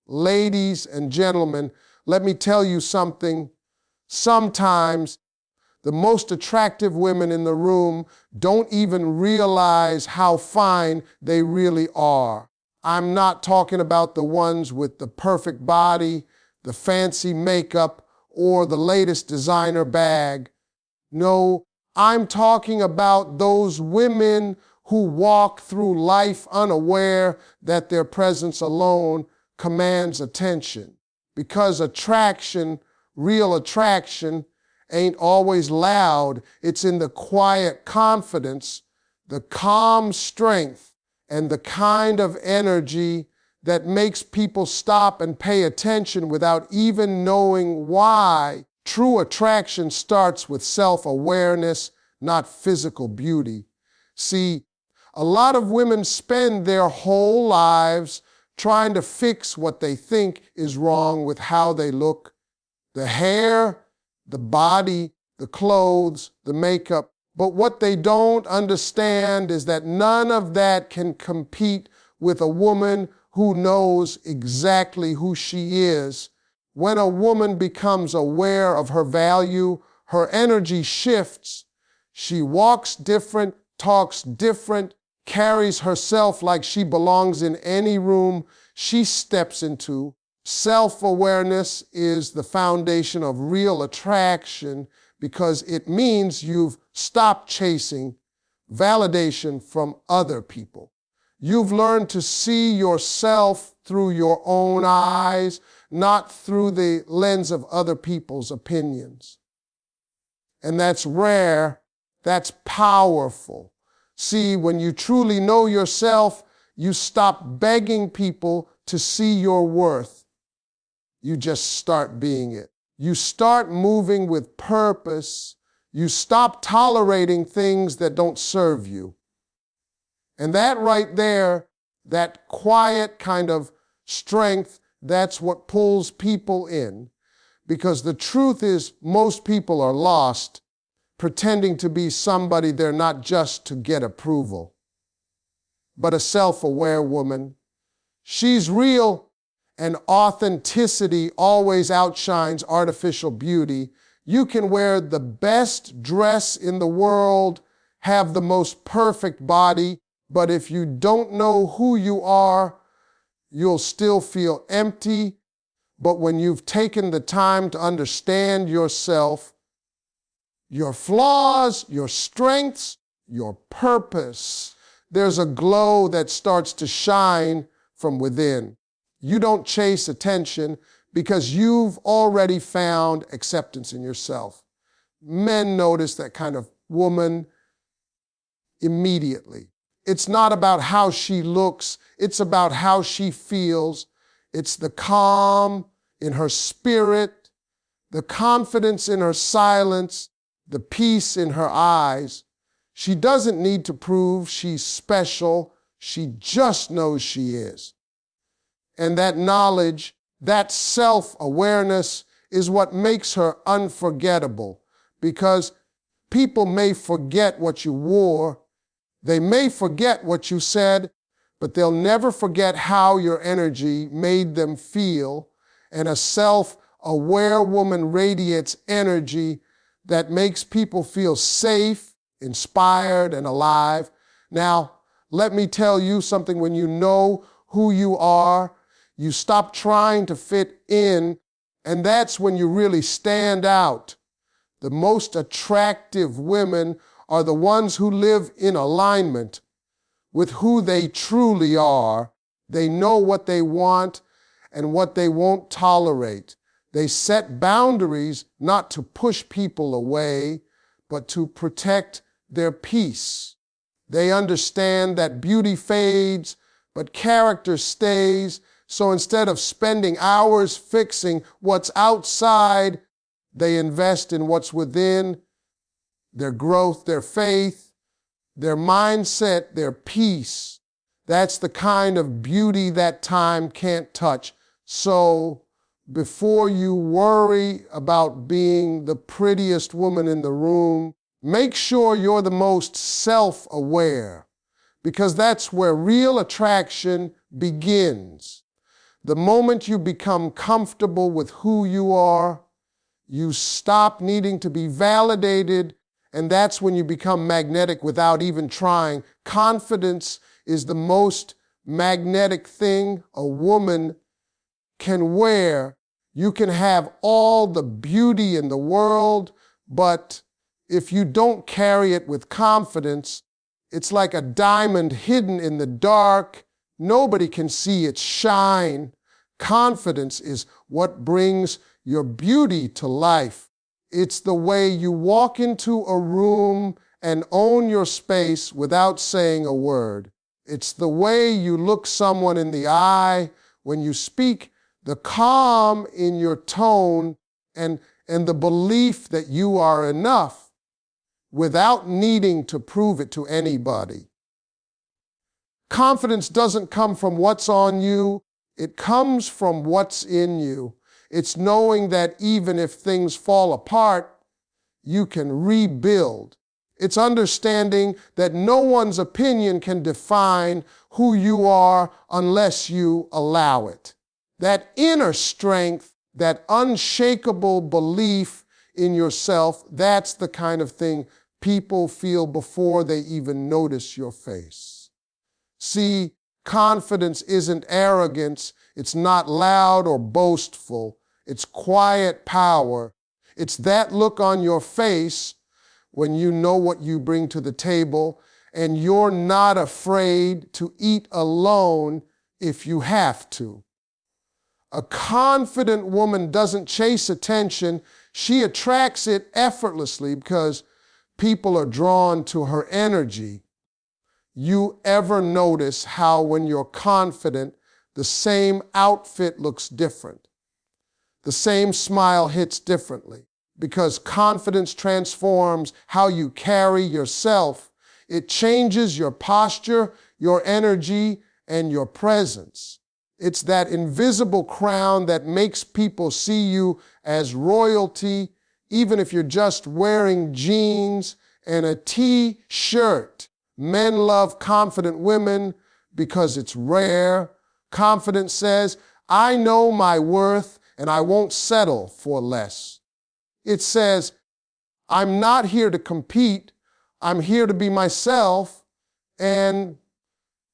Ladies and gentlemen, let me tell you something. Sometimes the most attractive women in the room don't even realize how fine they really are. I'm not talking about the ones with the perfect body, the fancy makeup, or the latest designer bag. No, I'm talking about those women who walk through life unaware that their presence alone commands attention. Because attraction, real attraction, ain't always loud. It's in the quiet confidence, the calm strength, and the kind of energy that makes people stop and pay attention without even knowing why. True attraction starts with self-awareness, not physical beauty. See, a lot of women spend their whole lives trying to fix what they think is wrong with how they look. The hair, the body, the clothes, the makeup. But what they don't understand is that none of that can compete with a woman who knows exactly who she is. When a woman becomes aware of her value, her energy shifts. She walks different, talks different, carries herself like she belongs in any room she steps into. Self-awareness is the foundation of real attraction because it means you've stopped chasing validation from other people. You've learned to see yourself through your own eyes, not through the lens of other people's opinions. And that's rare, that's powerful. See, when you truly know yourself, you stop begging people to see your worth. You just start being it. You start moving with purpose. You stop tolerating things that don't serve you. And that right there, that quiet kind of strength, that's what pulls people in. Because the truth is, most people are lost, pretending to be somebody they're not just to get approval. But a self-aware woman, she's real, and authenticity always outshines artificial beauty. You can wear the best dress in the world, have the most perfect body, but if you don't know who you are, you'll still feel empty. But when you've taken the time to understand yourself, your flaws, your strengths, your purpose, there's a glow that starts to shine from within. You don't chase attention because you've already found acceptance in yourself. Men notice that kind of woman immediately. It's not about how she looks, it's about how she feels. It's the calm in her spirit, the confidence in her silence, the peace in her eyes. She doesn't need to prove she's special. She just knows she is. And that knowledge, that self-awareness is what makes her unforgettable, because people may forget what you wore, they may forget what you said, but they'll never forget how your energy made them feel. And a self-aware woman radiates energy that makes people feel safe, inspired, and alive. Now, let me tell you something. When you know who you are, you stop trying to fit in, and that's when you really stand out. The most attractive women are the ones who live in alignment with who they truly are. They know what they want and what they won't tolerate. They set boundaries not to push people away, but to protect their peace. They understand that beauty fades, but character stays. So instead of spending hours fixing what's outside, they invest in what's within, their growth, their faith, their mindset, their peace. That's the kind of beauty that time can't touch. So before you worry about being the prettiest woman in the room, make sure you're the most self-aware, because that's where real attraction begins. The moment you become comfortable with who you are, you stop needing to be validated, and that's when you become magnetic without even trying. Confidence is the most magnetic thing a woman can wear. You can have all the beauty in the world, but if you don't carry it with confidence, it's like a diamond hidden in the dark. Nobody can see its shine. Confidence is what brings your beauty to life. It's the way you walk into a room and own your space without saying a word. It's the way you look someone in the eye when you speak, the calm in your tone, and the belief that you are enough without needing to prove it to anybody. Confidence doesn't come from what's on you, it comes from what's in you. It's knowing that even if things fall apart, you can rebuild. It's understanding that no one's opinion can define who you are unless you allow it. That inner strength, that unshakable belief in yourself, that's the kind of thing people feel before they even notice your face. See, confidence isn't arrogance. It's not loud or boastful. It's quiet power. It's that look on your face when you know what you bring to the table and you're not afraid to eat alone if you have to. A confident woman doesn't chase attention. She attracts it effortlessly because people are drawn to her energy. You ever notice how when you're confident, the same outfit looks different? The same smile hits differently because confidence transforms how you carry yourself. It changes your posture, your energy, and your presence. It's that invisible crown that makes people see you as royalty, even if you're just wearing jeans and a t-shirt. Men love confident women because it's rare. Confidence says, I know my worth and I won't settle for less. It says, I'm not here to compete. I'm here to be myself. And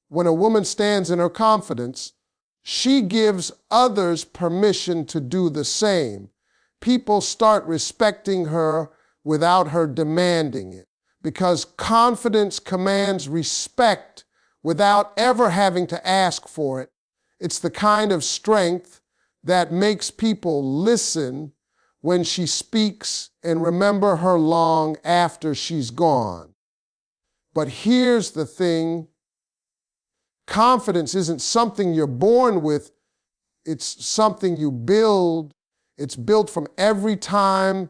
when a woman stands in her confidence, she gives others permission to do the same. People start respecting her without her demanding it, because confidence commands respect without ever having to ask for it. It's the kind of strength that makes people listen when she speaks and remember her long after she's gone. But here's the thing. Confidence isn't something you're born with. It's something you build. It's built from every time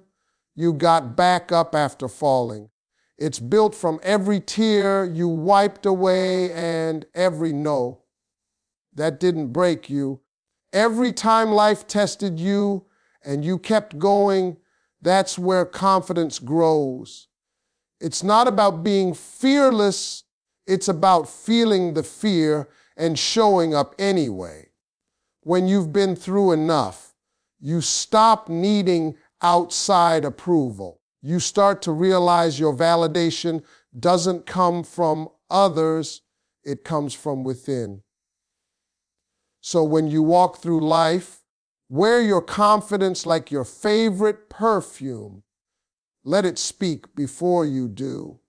you got back up after falling. It's built from every tear you wiped away and every no that didn't break you. Every time life tested you and you kept going, that's where confidence grows. It's not about being fearless. It's about feeling the fear and showing up anyway. When you've been through enough, you stop needing outside approval. You start to realize your validation doesn't come from others, it comes from within. So when you walk through life, wear your confidence like your favorite perfume. Let it speak before you do.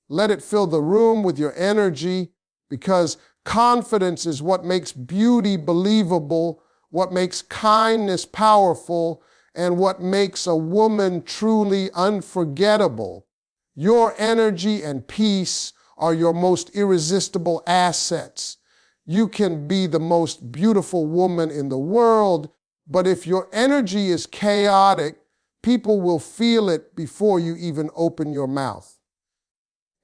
Let it fill the room with your energy, because confidence is what makes beauty believable, what makes kindness powerful, and what makes a woman truly unforgettable. Your energy and peace are your most irresistible assets. You can be the most beautiful woman in the world, but if your energy is chaotic, people will feel it before you even open your mouth.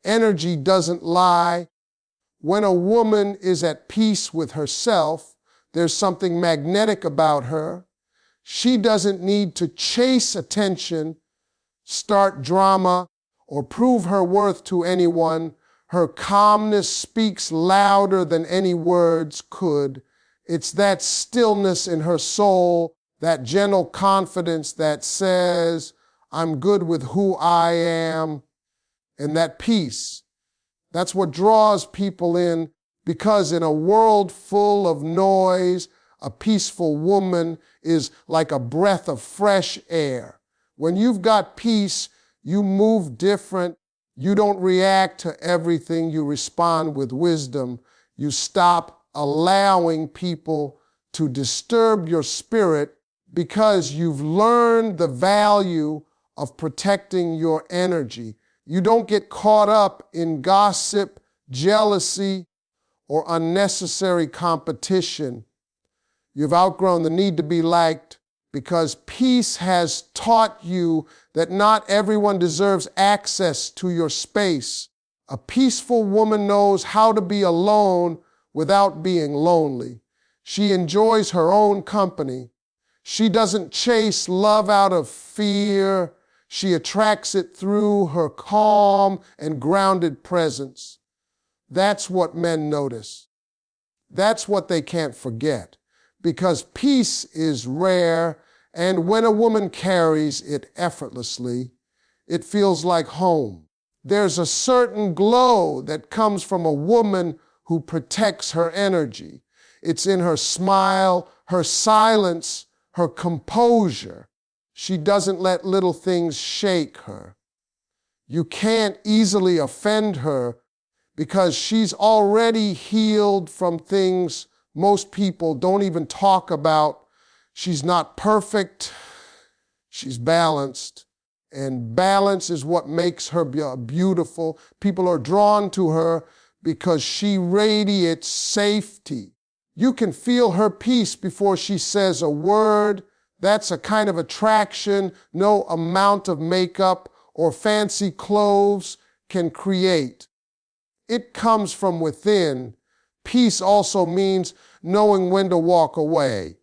Energy doesn't lie. When a woman is at peace with herself, there's something magnetic about her. She doesn't need to chase attention, start drama, or prove her worth to anyone. Her calmness speaks louder than any words could. It's that stillness in her soul, that gentle confidence that says, I'm good with who I am, and that peace. That's what draws people in, because in a world full of noise, a peaceful woman is like a breath of fresh air. When you've got peace, you move different. You don't react to everything. You respond with wisdom. You stop allowing people to disturb your spirit because you've learned the value of protecting your energy. You don't get caught up in gossip, jealousy, or unnecessary competition. You've outgrown the need to be liked because peace has taught you that not everyone deserves access to your space. A peaceful woman knows how to be alone without being lonely. She enjoys her own company. She doesn't chase love out of fear. She attracts it through her calm and grounded presence. That's what men notice. That's what they can't forget, because peace is rare, and when a woman carries it effortlessly, it feels like home. There's a certain glow that comes from a woman who protects her energy. It's in her smile, her silence, her composure. She doesn't let little things shake her. You can't easily offend her because she's already healed from things most people don't even talk about. She's not perfect. She's balanced. And balance is what makes her beautiful. People are drawn to her because she radiates safety. You can feel her peace before she says a word. That's a kind of attraction no amount of makeup or fancy clothes can create. It comes from within. Peace also means knowing when to walk away.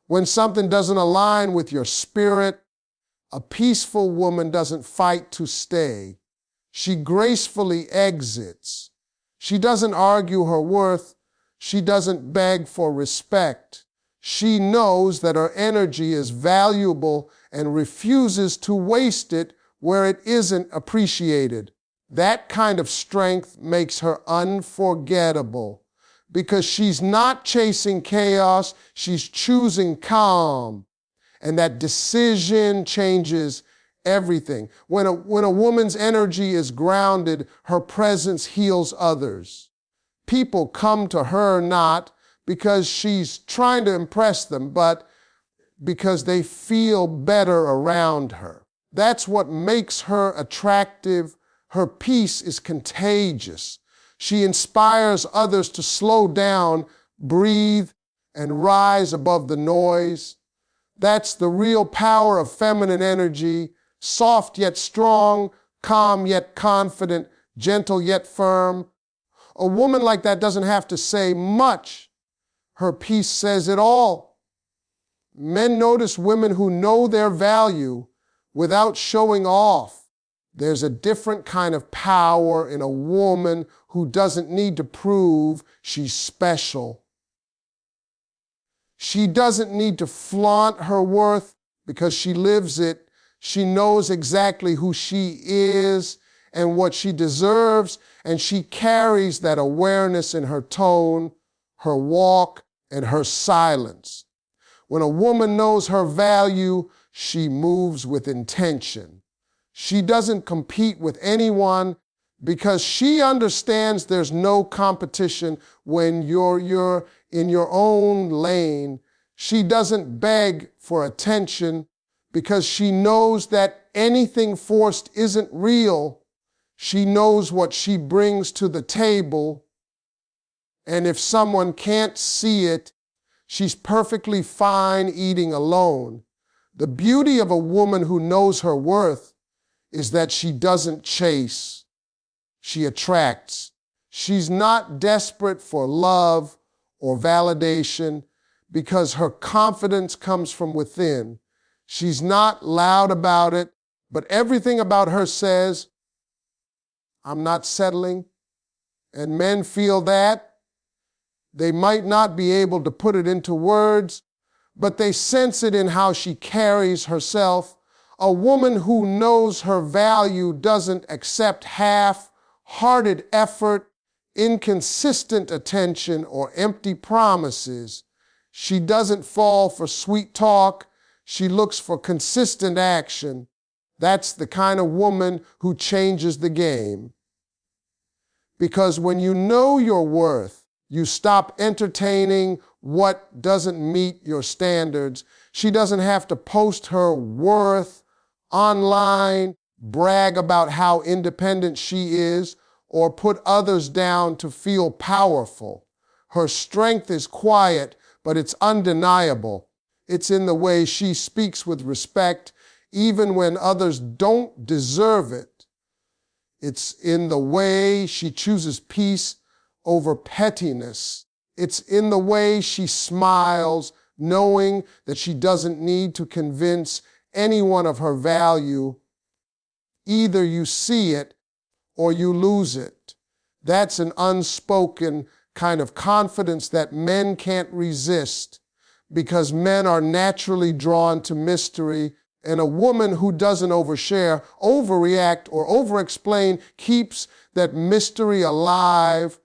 When something doesn't align with your spirit, a peaceful woman doesn't fight to stay. She gracefully exits. She doesn't argue her worth. She doesn't beg for respect. She knows that her energy is valuable and refuses to waste it where it isn't appreciated. That kind of strength makes her unforgettable because she's not chasing chaos, she's choosing calm. And that decision changes everything. When a woman's energy is grounded, her presence heals others. People come to her not because she's trying to impress them, but because they feel better around her. That's what makes her attractive. Her peace is contagious. She inspires others to slow down, breathe, and rise above the noise. That's the real power of feminine energy, soft yet strong, calm yet confident, gentle yet firm. A woman like that doesn't have to say much. Her peace says it all. Men notice women who know their value without showing off. There's a different kind of power in a woman who doesn't need to prove she's special. She doesn't need to flaunt her worth because she lives it. She knows exactly who she is and what she deserves, and she carries that awareness in her tone, her walk, and her silence. When a woman knows her value, she moves with intention. She doesn't compete with anyone because she understands there's no competition when you're in your own lane. She doesn't beg for attention because she knows that anything forced isn't real. She knows what she brings to the table, and if someone can't see it, she's perfectly fine eating alone. The beauty of a woman who knows her worth is that she doesn't chase, she attracts. She's not desperate for love or validation because her confidence comes from within. She's not loud about it, but everything about her says, I'm not settling. And men feel that. They might not be able to put it into words, but they sense it in how she carries herself. A woman who knows her value doesn't accept half-hearted effort, inconsistent attention, or empty promises. She doesn't fall for sweet talk. She looks for consistent action. That's the kind of woman who changes the game. Because when you know your worth, you stop entertaining what doesn't meet your standards. She doesn't have to post her worth online, brag about how independent she is, or put others down to feel powerful. Her strength is quiet, but it's undeniable. It's in the way she speaks with respect, even when others don't deserve it. It's in the way she chooses peace over pettiness. It's in the way she smiles, knowing that she doesn't need to convince anyone of her value. Either you see it or you lose it. That's an unspoken kind of confidence that men can't resist, because men are naturally drawn to mystery, and a woman who doesn't overshare, overreact, or overexplain keeps that mystery alive.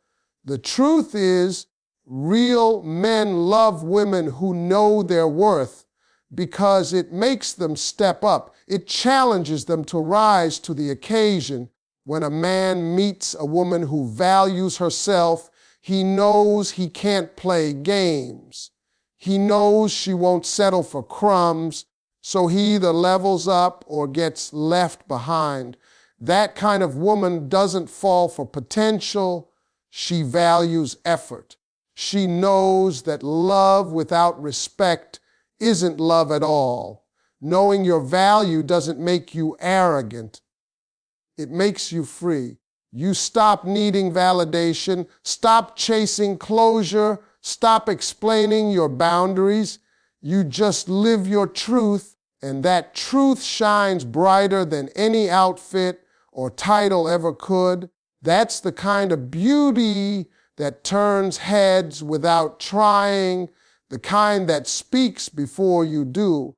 The truth is, real men love women who know their worth, because it makes them step up. It challenges them to rise to the occasion. When a man meets a woman who values herself, he knows he can't play games. He knows she won't settle for crumbs, so he either levels up or gets left behind. That kind of woman doesn't fall for potential. She values effort. She knows that love without respect isn't love at all. Knowing your value doesn't make you arrogant. It makes you free. You stop needing validation, stop chasing closure, stop explaining your boundaries. You just live your truth, and that truth shines brighter than any outfit or title ever could. That's the kind of beauty that turns heads without trying, the kind that speaks before you do.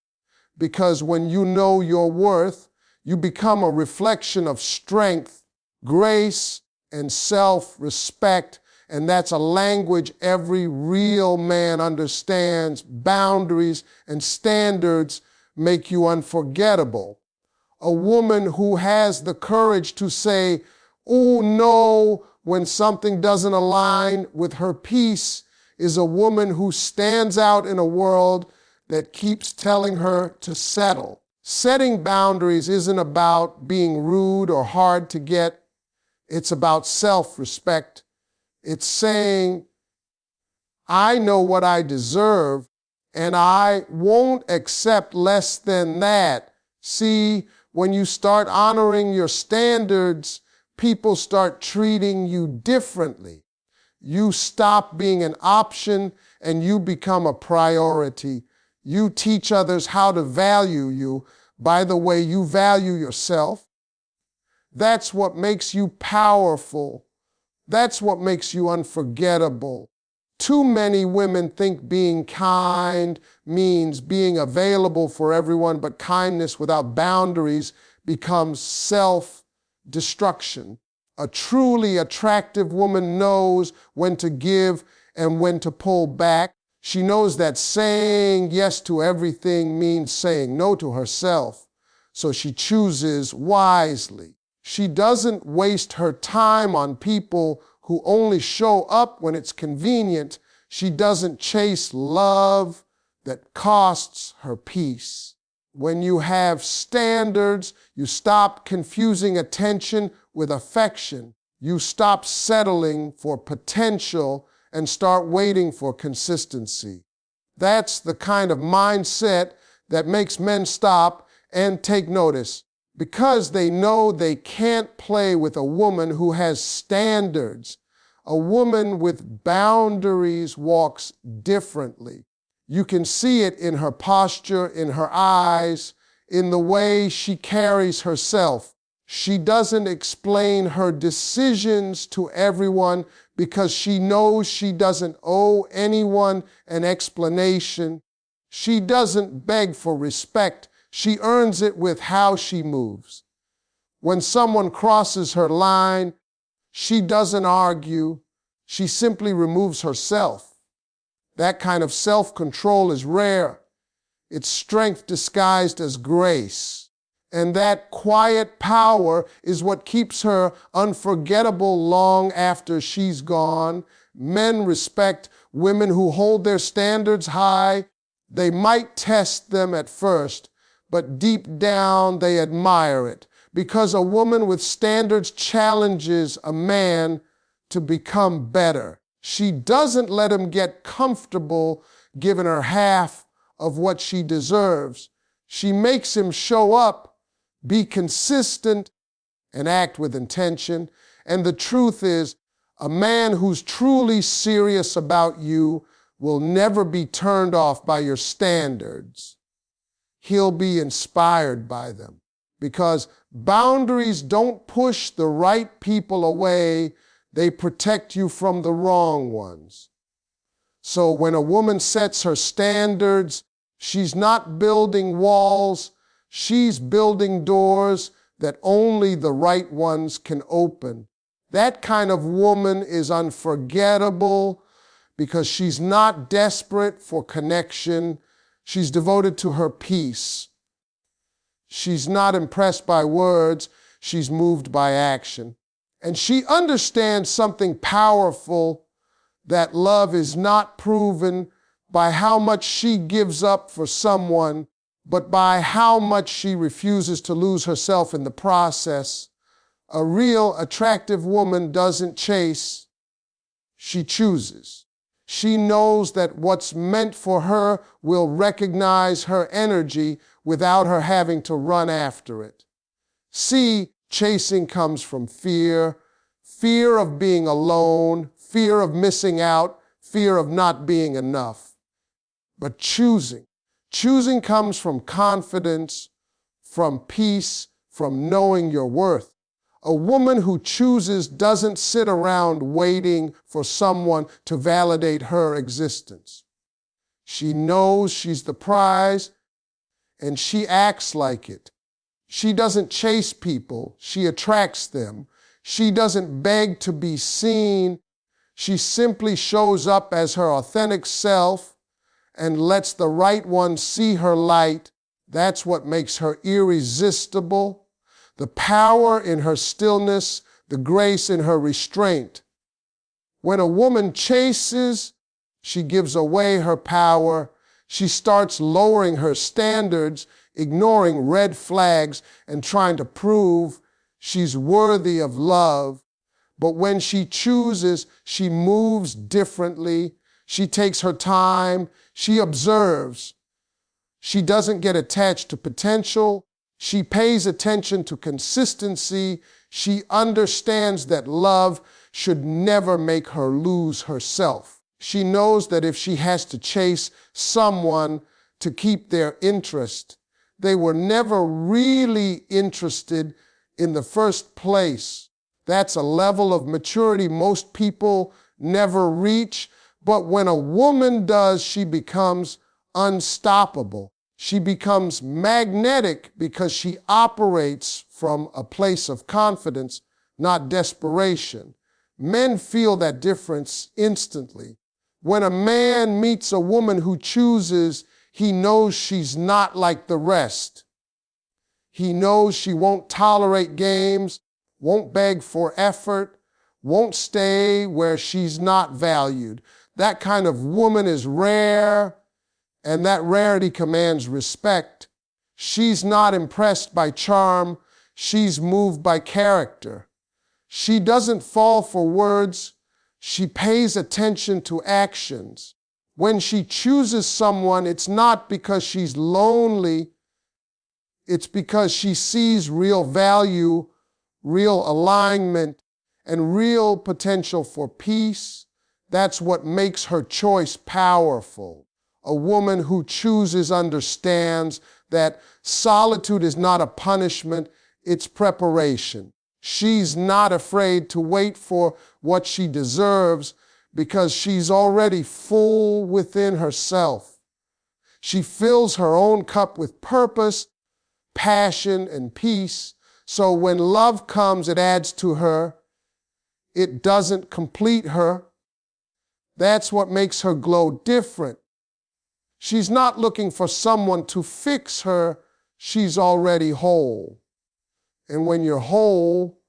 Because when you know your worth, you become a reflection of strength, grace, and self-respect, and that's a language every real man understands. Boundaries and standards make you unforgettable. A woman who has the courage to say, "Oh no," when something doesn't align with her peace is a woman who stands out in a world that keeps telling her to settle. Setting boundaries isn't about being rude or hard to get. It's about self-respect. It's saying, I know what I deserve, and I won't accept less than that. See, when you start honoring your standards, people start treating you differently. You stop being an option and you become a priority. You teach others how to value you by the way you value yourself. That's what makes you powerful. That's what makes you unforgettable. Too many women think being kind means being available for everyone, but kindness without boundaries becomes self-destruction. A truly attractive woman knows when to give and when to pull back. She knows that saying yes to everything means saying no to herself, so she chooses wisely. She doesn't waste her time on people who only show up when it's convenient. She doesn't chase love that costs her peace. When you have standards, you stop confusing attention with affection. You stop settling for potential and start waiting for consistency. That's the kind of mindset that makes men stop and take notice, because they know they can't play with a woman who has standards. A woman with boundaries walks differently. You can see it in her posture, in her eyes, in the way she carries herself. She doesn't explain her decisions to everyone because she knows she doesn't owe anyone an explanation. She doesn't beg for respect. She earns it with how she moves. When someone crosses her line, she doesn't argue. She simply removes herself. That kind of self-control is rare. It's strength disguised as grace. And that quiet power is what keeps her unforgettable long after she's gone. Men respect women who hold their standards high. They might test them at first, but deep down they admire it, because a woman with standards challenges a man to become better. She doesn't let him get comfortable giving her half of what she deserves. She makes him show up, be consistent, and act with intention. And the truth is, a man who's truly serious about you will never be turned off by your standards. He'll be inspired by them, because boundaries don't push the right people away. They protect you from the wrong ones. So when a woman sets her standards, she's not building walls, she's building doors that only the right ones can open. That kind of woman is unforgettable because she's not desperate for connection. She's devoted to her peace. She's not impressed by words, she's moved by action. And she understands something powerful, that love is not proven by how much she gives up for someone, but by how much she refuses to lose herself in the process. A real attractive woman doesn't chase, she chooses. She knows that what's meant for her will recognize her energy without her having to run after it. See, chasing comes from fear, fear of being alone, fear of missing out, fear of not being enough. But choosing comes from confidence, from peace, from knowing your worth. A woman who chooses doesn't sit around waiting for someone to validate her existence. She knows she's the prize, and she acts like it. She doesn't chase people, she attracts them. She doesn't beg to be seen. She simply shows up as her authentic self and lets the right one see her light. That's what makes her irresistible. The power in her stillness, the grace in her restraint. When a woman chases, she gives away her power. She starts lowering her standards, ignoring red flags, and trying to prove she's worthy of love. But when she chooses, she moves differently. She takes her time. She observes. She doesn't get attached to potential. She pays attention to consistency. She understands that love should never make her lose herself. She knows that if she has to chase someone to keep their interest, they were never really interested in the first place. That's a level of maturity most people never reach. But when a woman does, she becomes unstoppable. She becomes magnetic because she operates from a place of confidence, not desperation. Men feel that difference instantly. When a man meets a woman who chooses, he knows she's not like the rest. He knows she won't tolerate games, won't beg for effort, won't stay where she's not valued. That kind of woman is rare, and that rarity commands respect. She's not impressed by charm, she's moved by character. She doesn't fall for words, she pays attention to actions. When she chooses someone, it's not because she's lonely, it's because she sees real value, real alignment, and real potential for peace. That's what makes her choice powerful. A woman who chooses understands that solitude is not a punishment, it's preparation. She's not afraid to wait for what she deserves because she's already full within herself. She fills her own cup with purpose, passion, and peace. So when love comes, it adds to her. It doesn't complete her. That's what makes her glow different. She's not looking for someone to fix her. She's already whole. And when you're whole,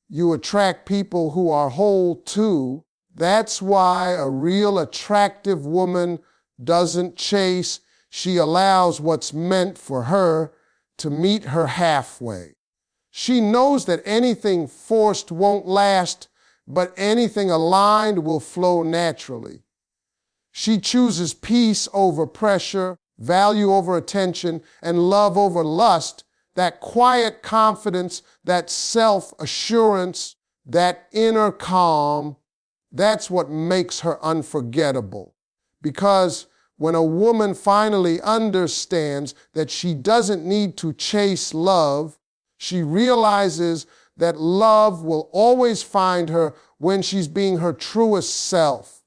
you attract people who are whole too. That's why a real attractive woman doesn't chase. She allows what's meant for her to meet her halfway. She knows that anything forced won't last, but anything aligned will flow naturally. She chooses peace over pressure, value over attention, and love over lust. That quiet confidence, that self-assurance, that inner calm, that's what makes her unforgettable. Because when a woman finally understands that she doesn't need to chase love, she realizes that love will always find her when she's being her truest self.